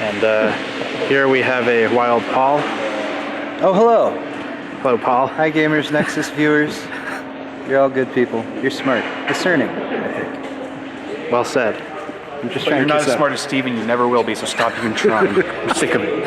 And here we have a wild Paul. Oh, hello. Hello, Paul. Hi, gamers, Nexus viewers. You're all good people. You're smart. Discerning, I think. Well said. I'm just But trying you're to not kiss as up. smart as Steve, and you never will be, so stop even trying. I'm sick of it.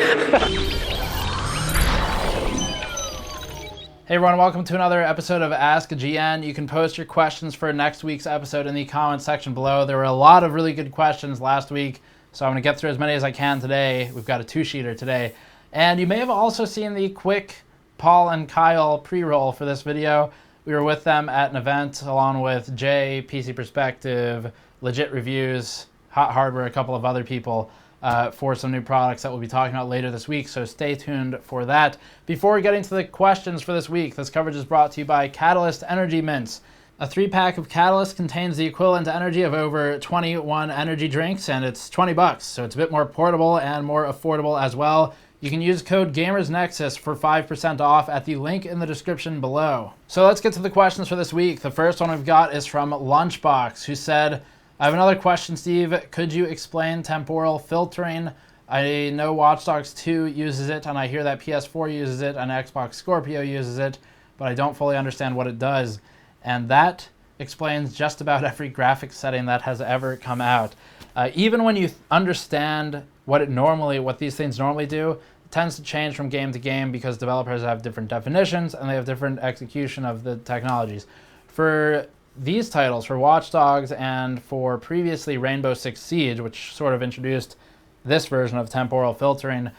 Hey everyone, welcome to another episode of Ask a GN. You can post your questions for next week's episode in the comments section below. There were a lot of really good questions last week, so I'm going to get through as many as I can today. We've got a two-sheeter today. And you may have also seen the quick Paul and Kyle pre-roll for this video. We were with them at an event along with Jay, PC Perspective, Legit Reviews, Hot Hardware, a couple of other people for some new products that we'll be talking about later this week, so stay tuned for that. Before we get into the questions for this week, this coverage is brought to you by Catalyst Energy Mints. A 3-pack of Catalyst contains the equivalent energy of over 21 energy drinks, and it's 20 bucks, so it's a bit more portable and more affordable as well. You can use code GamersNexus for 5% off at the link in the description below. So let's get to the questions for this week. The first one we've got is from Lunchbox, who said, I have another question, Steve. Could you explain temporal filtering? I know Watch Dogs 2 uses it, and I hear that PS4 uses it, and Xbox Scorpio uses it, but I don't fully understand what it does. And that explains just about every graphics setting that has ever come out. Even when you understand what these things normally do, it tends to change from game to game because developers have different definitions and they have different execution of the technologies. For these titles, for Watch Dogs and for previously Rainbow Six Siege, which sort of introduced this version of temporal filtering,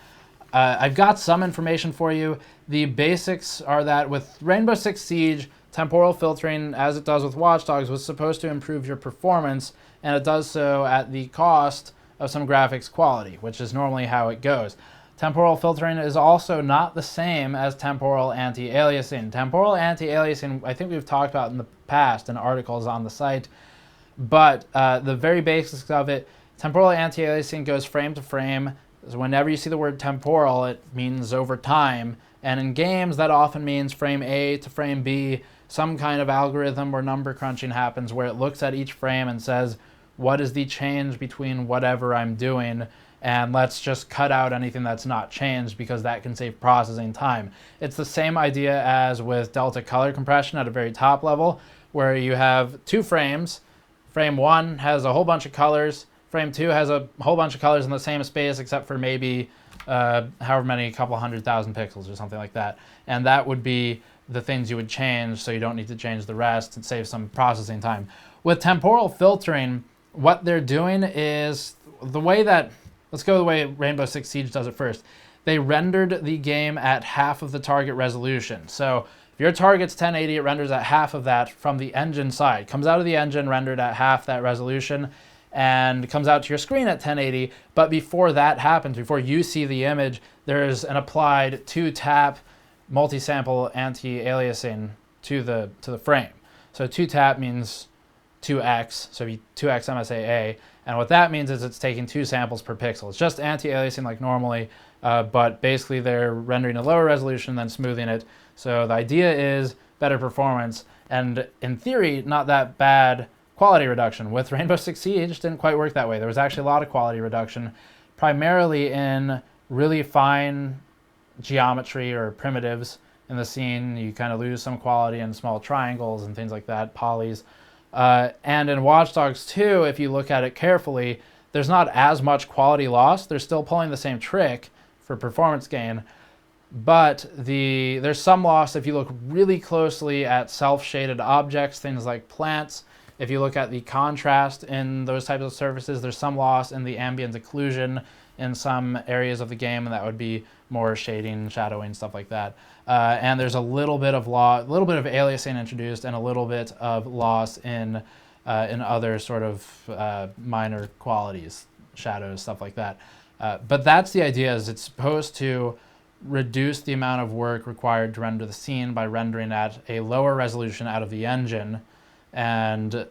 I've got some information for you. The basics are that with Rainbow Six Siege, temporal filtering, as it does with Watch Dogs, was supposed to improve your performance, and it does so at the cost of some graphics quality, which is normally how it goes. Temporal filtering is also not the same as temporal anti-aliasing. Temporal anti-aliasing, I think we've talked about in the past in articles on the site, but the very basics of it, temporal anti-aliasing goes frame to frame. So whenever you see the word temporal, it means over time, and in games that often means frame A to frame B. Some kind of algorithm or number crunching happens where it looks at each frame and says, what is the change between whatever I'm doing? And let's just cut out anything that's not changed because that can save processing time. It's the same idea as with delta color compression at a very top level, where you have two frames. Frame 1 has a whole bunch of colors. Frame 2 has a whole bunch of colors in the same space except for maybe however many, couple 100,000 pixels or something like that. And that would be the things you would change, so you don't need to change the rest and save some processing time. With temporal filtering, what they're doing is the way that, let's go the way Rainbow Six Siege does it first. They rendered the game at half of the target resolution. So if your target's 1080, it renders at half of that from the engine side. Comes out of the engine rendered at half that resolution and comes out to your screen at 1080. But before that happens, before you see the image, there's an applied 2-tap multi-sample anti-aliasing to the frame. So 2-tap means 2x, so 2x MSAA, and what that means is it's taking 2 samples per pixel. It's just anti-aliasing like normally, but basically they're rendering a lower resolution then smoothing it. So the idea is better performance, and in theory, not that bad quality reduction. With Rainbow Six Siege, it didn't quite work that way. There was actually a lot of quality reduction, primarily in really fine geometry or primitives in the scene. You kind of lose some quality in small triangles and things like that, polys. And in Watch Dogs 2, if you look at it carefully, there's not as much quality loss. They're still pulling the same trick for performance gain, but there's some loss if you look really closely at self-shaded objects, things like plants. If you look at the contrast in those types of surfaces, there's some loss in the ambient occlusion in some areas of the game, and that would be more shading, shadowing, stuff like that. And there's a little bit of aliasing introduced, and a little bit of loss in other sort of minor qualities, shadows, stuff like that. But that's the idea, is it's supposed to reduce the amount of work required to render the scene by rendering at a lower resolution out of the engine and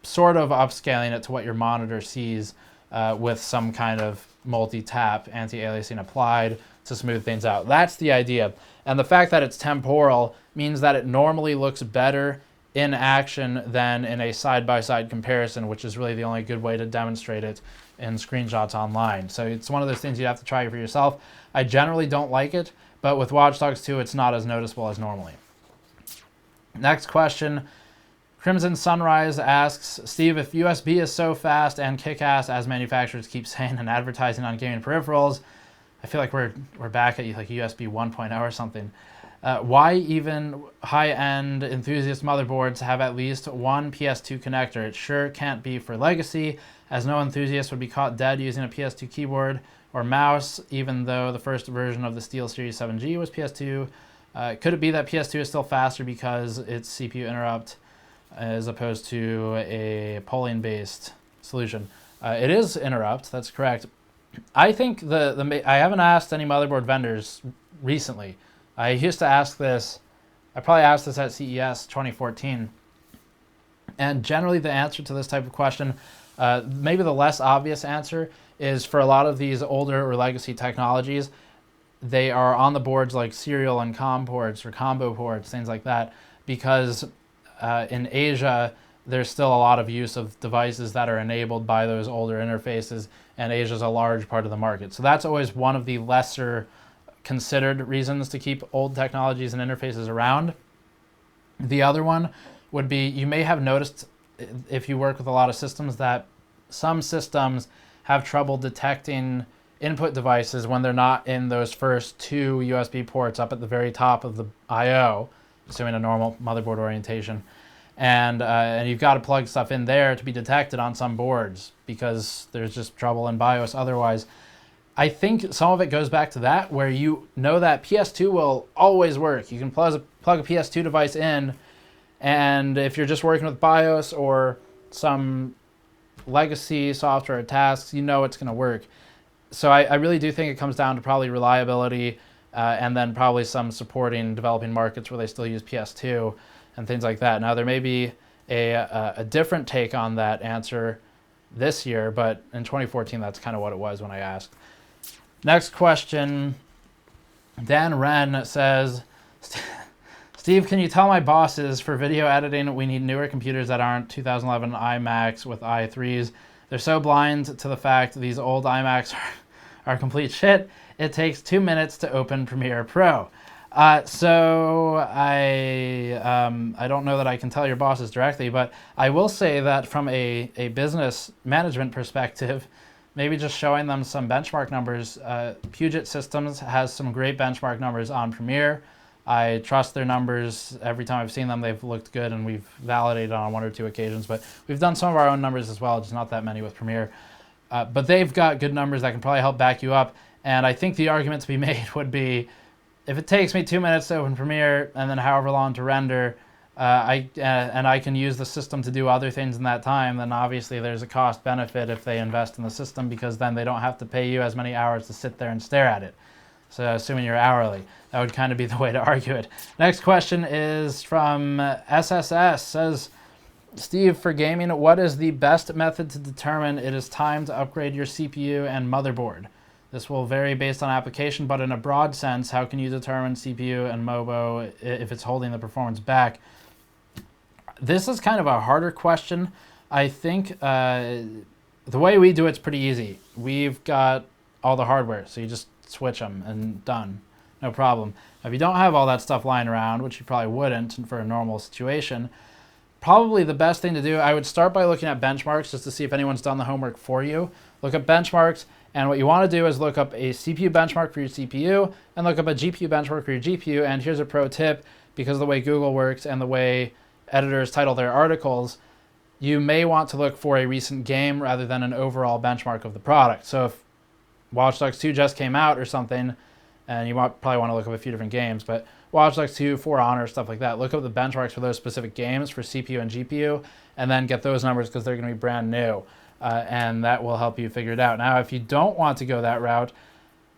sort of upscaling it to what your monitor sees with some kind of multi-tap anti-aliasing applied to smooth things out. That's the idea. And the fact that it's temporal means that it normally looks better in action than in a side-by-side comparison, which is really the only good way to demonstrate it in screenshots online. So it's one of those things you have to try for yourself. I generally don't like it, but with Watch Dogs 2, it's not as noticeable as normally. Next question. Crimson Sunrise asks, Steve, if USB is so fast and kick-ass as manufacturers keep saying and advertising on gaming peripherals, I feel like we're back at like USB 1.0 or something. Why even high-end enthusiast motherboards have at least one PS2 connector? It sure can't be for legacy, as no enthusiast would be caught dead using a PS2 keyboard or mouse, even though the first version of the SteelSeries 7G was PS2. Could it be that PS2 is still faster because it's CPU interrupt as opposed to a polling-based solution? It is interrupt, that's correct. I think I haven't asked any motherboard vendors recently. I used to ask this, I probably asked this at CES 2014. And generally the answer to this type of question, maybe the less obvious answer, is for a lot of these older or legacy technologies, they are on the boards like serial and COM ports or combo ports, things like that, because in Asia, there's still a lot of use of devices that are enabled by those older interfaces, and Asia is a large part of the market. So that's always one of the lesser considered reasons to keep old technologies and interfaces around. The other one would be, you may have noticed if you work with a lot of systems that some systems have trouble detecting input devices when they're not in those first two USB ports up at the very top of the I/O, assuming a normal motherboard orientation. And you've got to plug stuff in there to be detected on some boards because there's just trouble in BIOS otherwise. I think some of it goes back to that, where you know that PS2 will always work. You can plug a PS2 device in, and if you're just working with BIOS or some legacy software or tasks, you know it's going to work. So I really do think it comes down to probably reliability and then probably some supporting developing markets where they still use PS2 and things like that. Now, there may be a different take on that answer this year, but in 2014, that's kind of what it was when I asked. Next question, Dan Wrenn says, Steve, can you tell my bosses for video editing we need newer computers that aren't 2011 iMacs with i3s? They're so blind to the fact these old iMacs are complete shit. It takes 2 minutes to open Premiere Pro. So I don't know that I can tell your bosses directly, but I will say that from a business management perspective, maybe just showing them some benchmark numbers. Puget Systems has some great benchmark numbers on Premiere. I trust their numbers. Every time I've seen them, they've looked good, and we've validated on 1 or 2 occasions. But we've done some of our own numbers as well, just not that many with Premiere. But they've got good numbers that can probably help back you up. And I think the argument to be made would be, if it takes me 2 minutes to open Premiere and then however long to render, and I can use the system to do other things in that time, then obviously there's a cost benefit if they invest in the system, because then they don't have to pay you as many hours to sit there and stare at it. So assuming you're hourly, that would kind of be the way to argue it. Next question is from SSS. Says, Steve, for gaming, what is the best method to determine it is time to upgrade your CPU and motherboard? This will vary based on application, but in a broad sense, how can you determine CPU and mobo if it's holding the performance back? This is kind of a harder question. I think the way we do it's pretty easy. We've got all the hardware, so you just switch them and done. No problem. If you don't have all that stuff lying around, which you probably wouldn't for a normal situation, probably the best thing to do, I would start by looking at benchmarks just to see if anyone's done the homework for you. Look at benchmarks, and what you want to do is look up a CPU benchmark for your CPU and look up a GPU benchmark for your GPU. And here's a pro tip, because of the way Google works and the way editors title their articles, you may want to look for a recent game rather than an overall benchmark of the product. So if Watch Dogs 2 just came out or something, and you probably want to look up a few different games, but Watch Dogs 2, For Honor, stuff like that, look up the benchmarks for those specific games for CPU and GPU, and then get those numbers because they're going to be brand new, and that will help you figure it out. Now, if you don't want to go that route,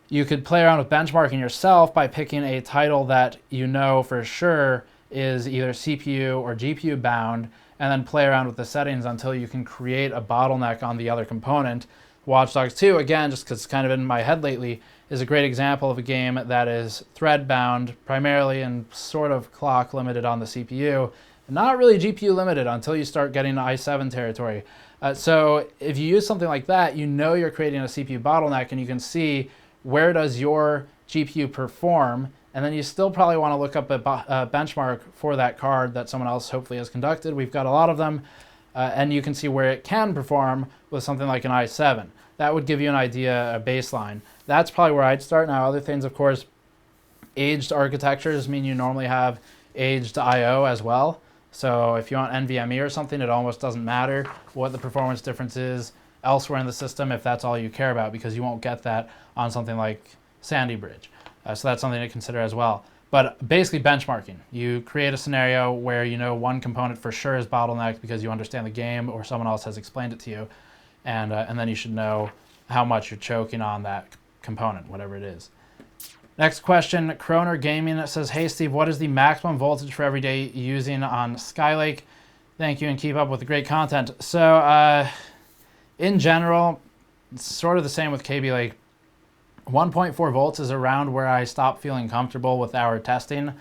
you could play around with benchmarking yourself by picking a title that you know for sure is either CPU or GPU bound, and then play around with the settings until you can create a bottleneck on the other component. Watch Dogs 2, again, just because it's kind of in my head lately, is a great example of a game that is thread bound primarily and sort of clock limited on the CPU. not really GPU limited until you start getting to i7 territory. So if you use something like that, you know you're creating a CPU bottleneck, and you can see where does your GPU perform, and then you still probably want to look up a benchmark for that card that someone else hopefully has conducted. We've got a lot of them, and you can see where it can perform with something like an i7. That would give you an idea, a baseline. That's probably where I'd start. Now, other things, of course, aged architectures mean you normally have aged I/O as well. So if you want NVMe or something, it almost doesn't matter what the performance difference is elsewhere in the system if that's all you care about, because you won't get that on something like Sandy Bridge. So that's something to consider as well. But basically benchmarking. You create a scenario where you know one component for sure is bottlenecked because you understand the game or someone else has explained it to you. And then you should know how much you're choking on that component, whatever it is. Next question, CROner Gaming says, hey Steve, what is the maximum voltage for everyday using on Skylake? Thank you and keep up with the great content. So in general, it's sort of the same with KB Lake. 1.4 volts is around where I stop feeling comfortable with our testing.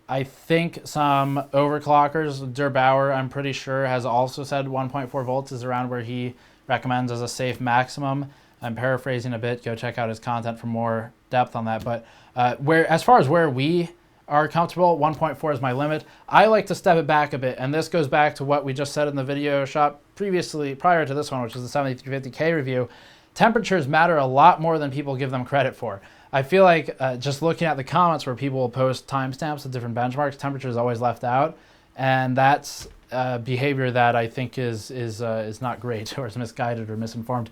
I think some overclockers, Der Bauer, I'm pretty sure, has also said 1.4 volts is around where he recommends as a safe maximum. I'm paraphrasing a bit. Go check out his content for more depth on that. But as far as where we are comfortable, 1.4 is my limit. I like to step it back a bit, and this goes back to what we just said in the video shop previously, prior to this one, which is the 7350K review. Temperatures matter a lot more than people give them credit for. I feel like just looking at the comments where people will post timestamps of different benchmarks, temperature is always left out, and that's behavior that I think is not great or is misguided or misinformed.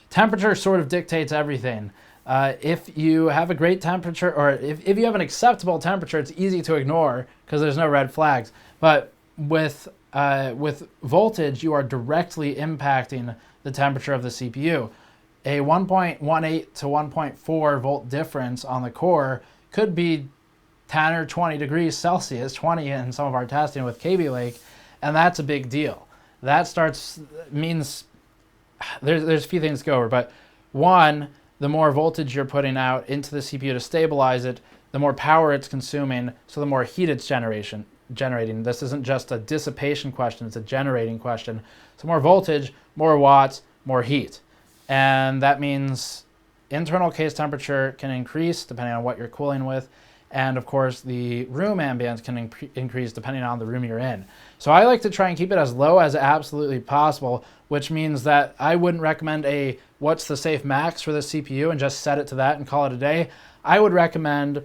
Temperature sort of dictates everything. If you have a great temperature, or if you have an acceptable temperature, it's easy to ignore because there's no red flags. But with voltage, you are directly impacting the temperature of the CPU. A 1.18 to 1.4 volt difference on the core could be 10 or 20 degrees Celsius, 20 in some of our testing with KB Lake, and that's a big deal. That means there's a few things to go over, but one, the more voltage you're putting out into the CPU to stabilize it, the more power it's consuming, so the more heat it's generating. This isn't just a dissipation question, it's a generating question. So more voltage, more watts, more heat. And that means internal case temperature can increase depending on what you're cooling with. And of course, the room ambience can increase depending on the room you're in. So I like to try and keep it as low as absolutely possible, which means that I wouldn't recommend a what's the safe max for the CPU and just set it to that and call it a day. I would recommend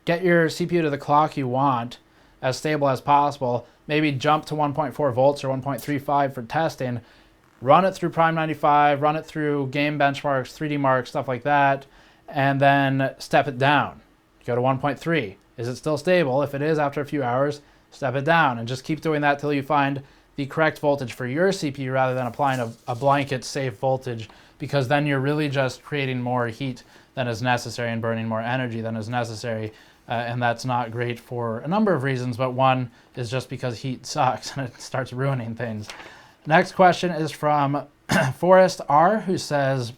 get your CPU to the clock you want, as stable as possible, maybe jump to 1.4 volts or 1.35 for testing, run it through Prime 95, run it through game benchmarks, 3D marks, stuff like that, and then step it down. Go to 1.3. Is it still stable? If it is after a few hours, step it down and just keep doing that till you find the correct voltage for your CPU rather than applying a blanket safe voltage, because then you're really just creating more heat than is necessary and burning more energy than is necessary. And that's not great for a number of reasons, but one is just because heat sucks and it starts ruining things. Next question is from Forrest R, who says,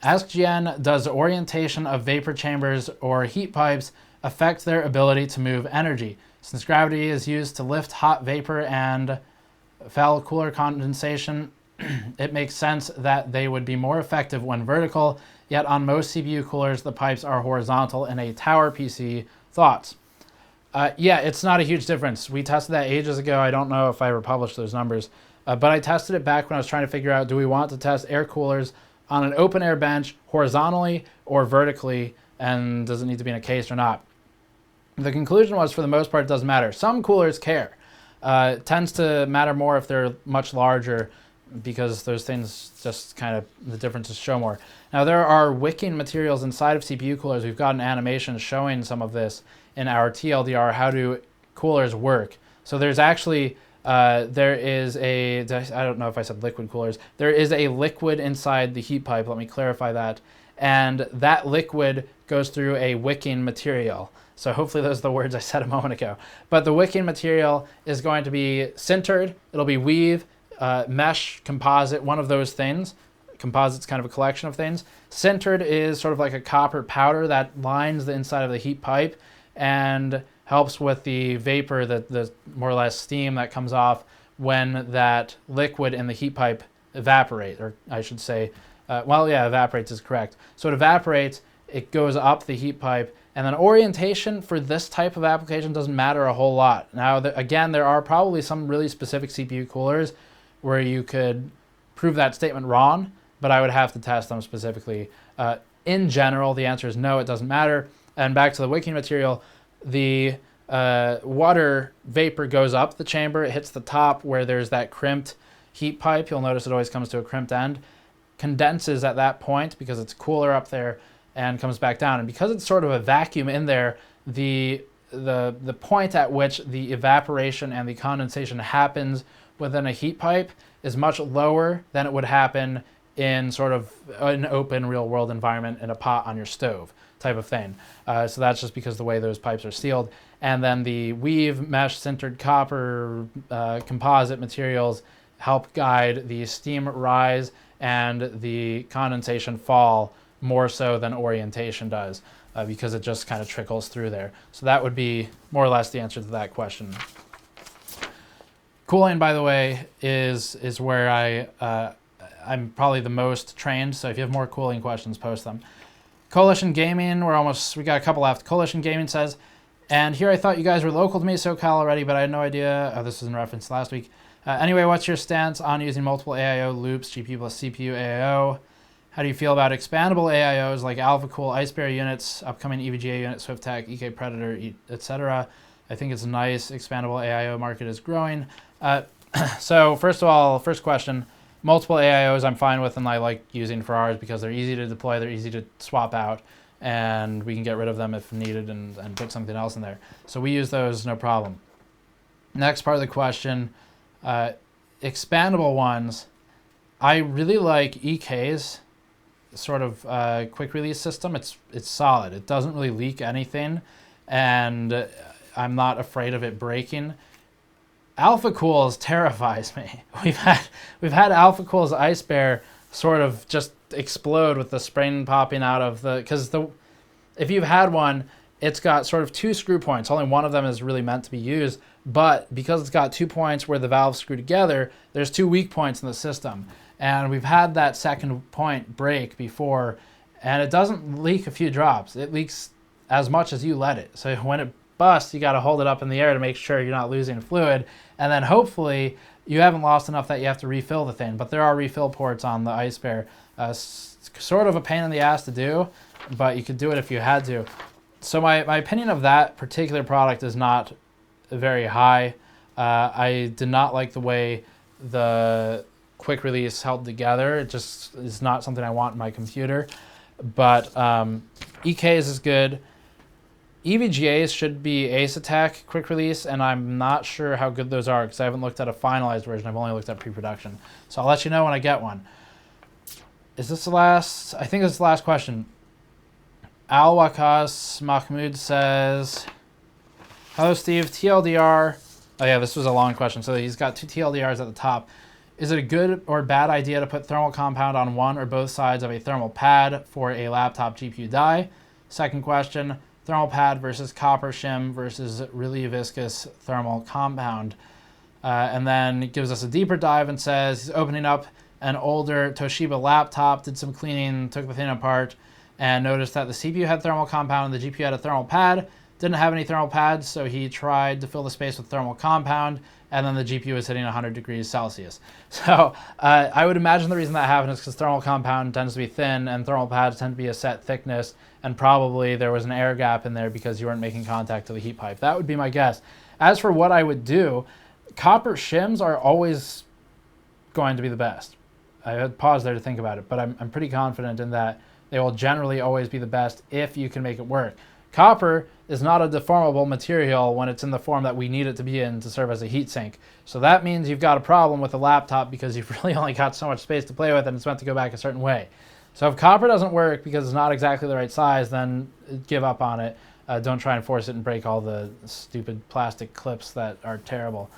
Ask GN, does orientation of vapor chambers or heat pipes affect their ability to move energy? Since gravity is used to lift hot vapor and foul cooler condensation, it makes sense that they would be more effective when vertical, yet on most CPU coolers, the pipes are horizontal in a tower PC. Thoughts? Yeah, it's not a huge difference. We tested that ages ago. I don't know if I ever published those numbers, but I tested it back when I was trying to figure out, do we want to test air coolers on an open air bench horizontally or vertically, and does it need to be in a case or not? The conclusion was, for the most part, it doesn't matter. Some coolers care. It tends to matter more if they're much larger, because those things just kind of, the differences show more. Now, there are wicking materials inside of CPU coolers. We've got an animation showing some of this in our TLDR, how do coolers work. So there's actually, there is a, I don't know if I said liquid coolers, there is a liquid inside the heat pipe, let me clarify that, and that liquid goes through a wicking material. So hopefully those are the words I said a moment ago. But the wicking material is going to be sintered, it'll be weave, mesh, composite, one of those things. Composite's kind of a collection of things. Sintered is sort of like a copper powder that lines the inside of the heat pipe and helps with the vapor, the more or less steam that comes off when that liquid in the heat pipe evaporates, or I should say, evaporates is correct. So it evaporates, it goes up the heat pipe, and then orientation for this type of application doesn't matter a whole lot. Now, again, there are probably some really specific CPU coolers where you could prove that statement wrong, but I would have to test them specifically. In general, the answer is no, it doesn't matter. And back to the wicking material, the water vapor goes up the chamber, it hits the top where there's that crimped heat pipe. You'll notice it always comes to a crimped end, condenses at that point because it's cooler up there, and comes back down. And because it's sort of a vacuum in there, the point at which the evaporation and the condensation happens within a heat pipe is much lower than it would happen in sort of an open real world environment in a pot on your stove type of thing. So that's just because the way those pipes are sealed. And then the weave, mesh, sintered copper, composite materials help guide the steam rise and the condensation fall more so than orientation does, because it just kind of trickles through there. So that would be more or less the answer to that question. Cooling, by the way, is where I'm probably the most trained. So if you have more cooling questions, post them. Coalition Gaming, we got a couple left. Coalition Gaming says, and here I thought you guys were local to me, SoCal already, but I had no idea. Oh, this is in reference to last week. Anyway, what's your stance on using multiple AIO loops, GPU plus CPU AIO? How do you feel about expandable AIOs like Alphacool Eisbaer units, upcoming EVGA units, Swiftech, EK Predator, etc.? I think it's nice. Expandable AIO market is growing. So first of all, first question, multiple AIOs I'm fine with and I like using for ours because they're easy to deploy, they're easy to swap out, and we can get rid of them if needed and put something else in there. So we use those, no problem. Next part of the question, expandable ones. I really like EK's sort of quick release system. It's solid. It doesn't really leak anything, and I'm not afraid of it breaking. Alphacools terrifies me. We've had Alphacool's Eisbaer sort of just explode with the spring popping out of if you've had one, it's got sort of two screw points. Only one of them is really meant to be used, but because it's got 2 points where the valves screw together, there's 2 weak points in the system. And we've had that second point break before, and it doesn't leak a few drops. It leaks as much as you let it. So when it busts, you got to hold it up in the air to make sure you're not losing fluid. And then hopefully you haven't lost enough that you have to refill the thing. But there are refill ports on the Eisbaer. Sort of a pain in the ass to do, but you could do it if you had to. So my opinion of that particular product is not very high. I did not like the way the quick release held together. It just is not something I want in my computer. But EK's is good. EVGAs should be Ace Attack quick release, and I'm not sure how good those are because I haven't looked at a finalized version. I've only looked at pre-production. So I'll let you know when I get one. Is this the last? I think this is the last question. Al-Wakkass Mahmood says, hello Steve, TLDR. Oh yeah, this was a long question. So he's got 2 TLDRs at the top. Is it a good or bad idea to put thermal compound on one or both sides of a thermal pad for a laptop GPU die? Second question, thermal pad versus copper shim versus really viscous thermal compound. And then it gives us a deeper dive and says he's opening up an older Toshiba laptop, did some cleaning, took the thing apart, and noticed that the CPU had thermal compound and the GPU had a thermal pad. Didn't have any thermal pads, so he tried to fill the space with thermal compound, and then the GPU was hitting 100 degrees Celsius. So I would imagine the reason that happened is because thermal compound tends to be thin, and thermal pads tend to be a set thickness, and probably there was an air gap in there because you weren't making contact to the heat pipe. That would be my guess. As for what I would do, copper shims are always going to be the best. I had paused there to think about it, but I'm pretty confident in that they will generally always be the best if you can make it work. Copper is not a deformable material when it's in the form that we need it to be in to serve as a heat sink. So that means you've got a problem with a laptop because you've really only got so much space to play with and it's meant to go back a certain way. So if copper doesn't work because it's not exactly the right size, then give up on it. Don't try and force it and break all the stupid plastic clips that are terrible.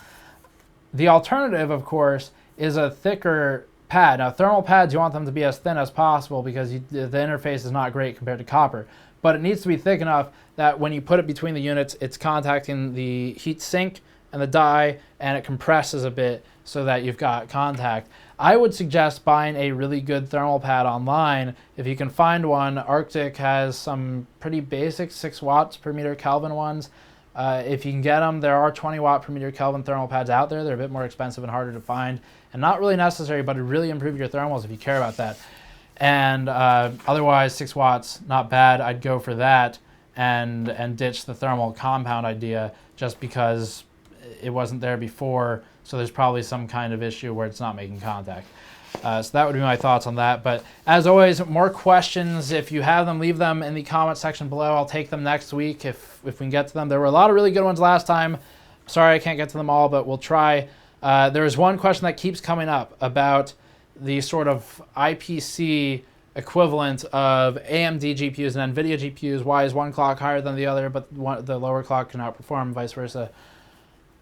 The alternative, of course, is a thicker pad. Now, thermal pads, you want them to be as thin as possible because the interface is not great compared to copper. But it needs to be thick enough that when you put it between the units, it's contacting the heat sink and the die, and it compresses a bit so that you've got contact. I would suggest buying a really good thermal pad online. If you can find one, Arctic has some pretty basic 6 watts per meter Kelvin ones. If you can get them, there are 20 watt per meter Kelvin thermal pads out there. They're a bit more expensive and harder to find, and not really necessary, but it really improve your thermals if you care about that. And otherwise, 6 watts, not bad. I'd go for that and ditch the thermal compound idea just because it wasn't there before, so there's probably some kind of issue where it's not making contact. So that would be my thoughts on that. But as always, more questions. If you have them, leave them in the comment section below. I'll take them next week if we can get to them. There were a lot of really good ones last time. Sorry I can't get to them all, but we'll try. There is one question that keeps coming up about the sort of IPC equivalent of AMD GPUs and NVIDIA GPUs. Why is one clock higher than the other, but the lower clock can outperform, vice versa?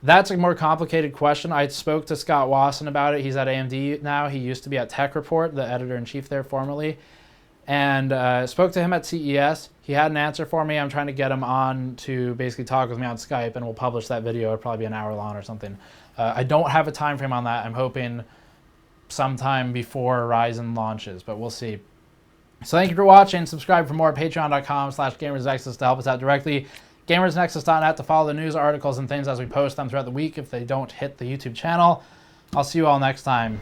That's a more complicated question. I spoke to Scott Wasson about it. He's at AMD now. He used to be at Tech Report, the editor-in-chief there formerly, and spoke to him at CES. He had an answer for me. I'm trying to get him on to basically talk with me on Skype, and we'll publish that video. It'll probably be an hour long or something. I don't have a time frame on that. I'm hoping sometime before Ryzen launches, but we'll see. So thank you for watching. Subscribe for more. Patreon.com/GamersNexus to help us out directly. GamersNexus.net to follow the news articles and things as we post them throughout the week if they don't hit the YouTube channel. I'll see you all next time.